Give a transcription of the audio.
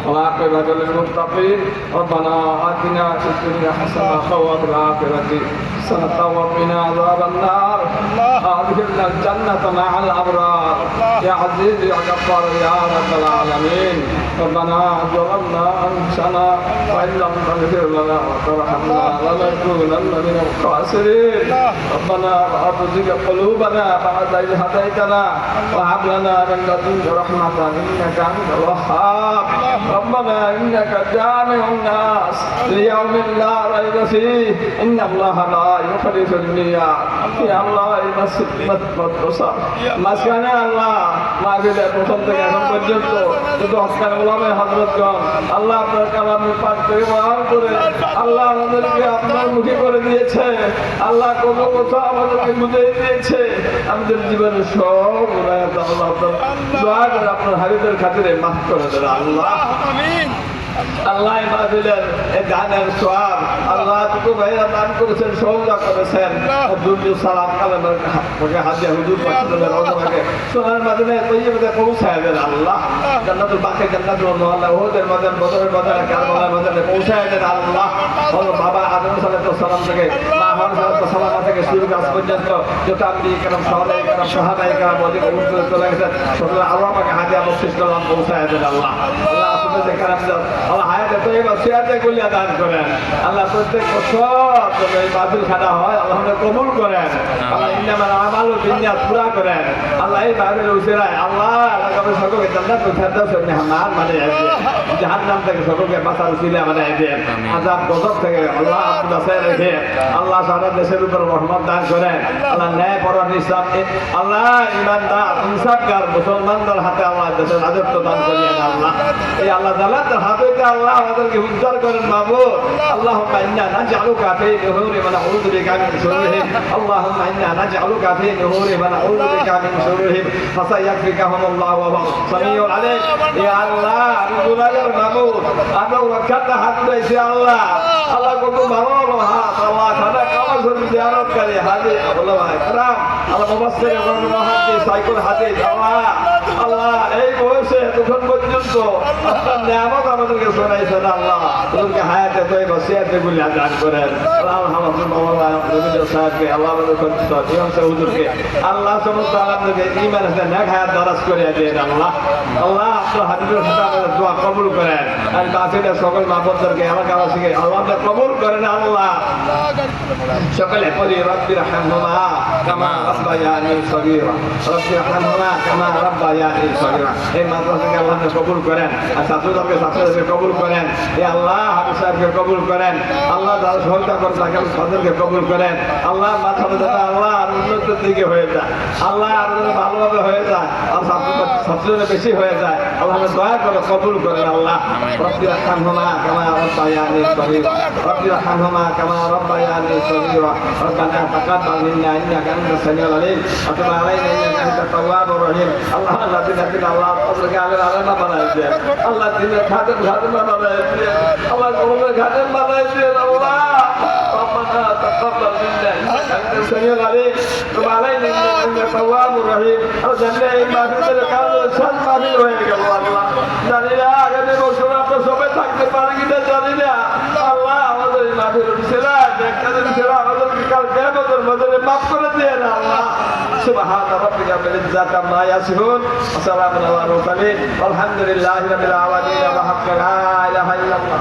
والعاقبة للمتقين ربنا آتنا في الدنيا حسنة وفي الآخرة حسنة وقنا عذاب النار أدخلنا الجنة مع الأبرار يا عزيز يا غفار يا رب العالمين ربنا ظلمنا أنفسنا وإن لم تغفر لنا وترحمنا لنكونن من الخاسرين ربنا لا تزغ قلوبنا بعد إذ هديتنا وهب لنا من لدنك رحمة إنك أنت الوهاب ربنا إنك جامع الناس ليوم لا ريب فيه إن الله لا يخلف الميعاد يا الله মাঝখানে আল্লাহ মাহফিলের প্রথম থেকে এখন পর্যন্ত শুধু হকান ওলামায়ে হযরতগণ আল্লাহ আপনার কালামের পাঠ থেকে বয়ান করে আল্লাহ আমাদেরকে আপনার মুখে করে দিয়েছে আল্লাহ কোনো কথা আমাদেরকে বুঝিয়ে দিয়েছে আমাদের জীবনের সব গুনাহ আল্লাহ দোয়া করে আপনার হাবিবের খাতিরে মাফ করে দেন আল্লাহ আমিন আল্লাহ মাহফিলের এই গানের সওয়াব আল্লাহ তুমি ভাইরা দান করেছেন সওয়াব করেছেন দুরুদ সালাম কালামের হাদিয়া হুজুর পাঠালেন রওজাকে সোনার মদিনায় তৈয়বাতে পৌঁছায় দেন আল্লাহ জান্নাতুল বাকি জান্নাতুল মুআল্লা ওদের ময়দান বদরের ময়দানে কারবালার ময়দানে পৌঁছায় দেন আল্লাহ ওর বাবা আদম সাল্লাল্লাহু সাল্লাম থেকে মা হাওয়া সাল্লাল্লাহু সাল্লাম থেকে শুরু কাজ পর্যন্ত যত আম্বিয়া کرام সাহাবায়ে کرام বলে উত্তর চলে গেছে সকল আল্লাহ পাকে হাদিয়া বকশিশ করলাম পৌঁছায় দেন আল্লাহ আল্লাহ আসলে کرام আল্লাহ হায়াতে তৈয়বা সিয়াতে কলিয়া দান করেন আল্লাহ প্রত্যেক বছর যখন এই মাহফিল খানা হয় আল্লাহ কবুল করেন আল্লাহ ইন্নামাল আমালু বিন্নিয়াত পুরা করেন আল্লাহ এই মাহফিলের উসিলায় আল্লাহ আমাদের সকলকে জান্নাতুল ফেরদাউসের মেহমান বানিয়ে দেন জাহান্নাম থেকে সকলকে বাঁচার উসিলা বানিয়ে দেন আযাব গজব থেকে আল্লাহ আপনার কাছে রেখে আল্লাহ সারা দেশের উপর রহমত দান করেন আল্লাহ ন্যায় পরায়ণ ইসলাম আল্লাহ ঈমানদার ইনসাফগার মুসলমানদের হাতে আল্লাহ দেশের রাজত্ব দান করিয়েন আল্লাহ এই আল্লাহ তাআলার হাতে আল্লাহ আমাদেরকে উদ্ধার করেন মাবুদ আল্লাহুম্মা ইন্না নাজআলুকা ফি নুহুরি ওয়া নাউযু বিকা মিন শুরুরিহিম আল্লাহুম্মা ইন্না নাজআলুকা ফি নুহুরি ওয়া নাউযু বিকা মিন শুরুরিহিম ফাসায়াকফিকাহুমুল্লাহু ওয়া হুয়া সামিউল আলীম ইয়া আল্লাহ গুনাহগার মাবুদ আমরা ওয়াক্কাতে হাত দিয়েছি আল্লাহ আল্লাহ কত ভালো হাত আল্লাহ খানা কাবা শরীফ জিয়ারত করে হাজি ওলামা ইকরাম আল্লাহ মুফাসসির ইবনে মুহাদ্দিস সাইকুল হাদিস আল্লাহ এই বয়সে তখন পর্যন্ত আপনার নিয়ামত আমাদেরকে শোনাইছেন আল্লাহ তোদেরকে হায়াতে তৈবা সিয়াতে গুলিয়া দান করেন আল্লাহ হামাদুল মাওলানা রবীন্দ্র সাহেবকে আল্লাহ আমাদের ইমাম সাহেব হুজুরকে আল্লাহ সমস্ত আমাদেরকে ঈমান হাতে নেক হায়াত দারাজ করে দেন আল্লাহ আল্লাহ আপনার হাবিবের সাথে আমাদের দোয়া কবুল করেন আর বাকিদের সকল মাহবুবদেরকে এলাকাবাসীকে আল্লাহ কবুল করেন আল্লাহ সকলে পড়ি রব্বির হামহুমা কামা রাব্বায়ানি সগীরা রব্বির হামহুমা কামা রাব্বায়ানি সগীরা এই মাদ্রাসাকে আল্লাহ কবুল করেন আর ছাত্রদেরকে কবুল করেন এই আল্লাহ হাফিজ সাহেবকে কবুল করেন আল্লাহ যারা সহযোগিতা করে তাদেরকে কবুল করেন আল্লাহ মাথাটা যাতে আল্লাহ আর উন্নতির দিকে হয়ে যায় আল্লাহ আর ভালোভাবে হয়ে যায় আর ছাত্রদের বেশি হয়ে যায় আল্লাহ দয়া করে কবুল করেন আল্লাহ রব্বির হামহুমা কামা রাব্বায়ানি সগীরা রব্বির হামহুমা কামা রাব্বায়ানি সগীরা ربنا تقبل منا انك انت السميع العليم وتب علينا انك انت التواب الرحيم الله الذين الله فضلك علينا بنائے دے اللہ دین خاطر بنائے دے اللہ قوم خاطر بنائے دے اللہ ربنا تقبل منا انك انت السميع العليم وتب علينا انك انت التواب الرحيم ربنا ما في কাজ সব মাফি হয়ে গেল আল্লাহ জানি না আগামী বছর আমরা সবাই থাকতে পারি কিনা জানি না আল্লাহ আমাদের মাফির ছিল একটা দিন ছিল আমাদের কাল কিয়ামতের মধ্যে মাফ করে দেন আল্লাহ সুবহান রাব্বিকা বিল ইজ্জাতি আম্মা ইয়াসিফুন ওয়া সালামুন আলাল মুরসালিন আলহামদুলিল্লাহি রাব্বিল আলামিন ওয়া হাক্কা লা ইলাহা ইল্লাল্লাহ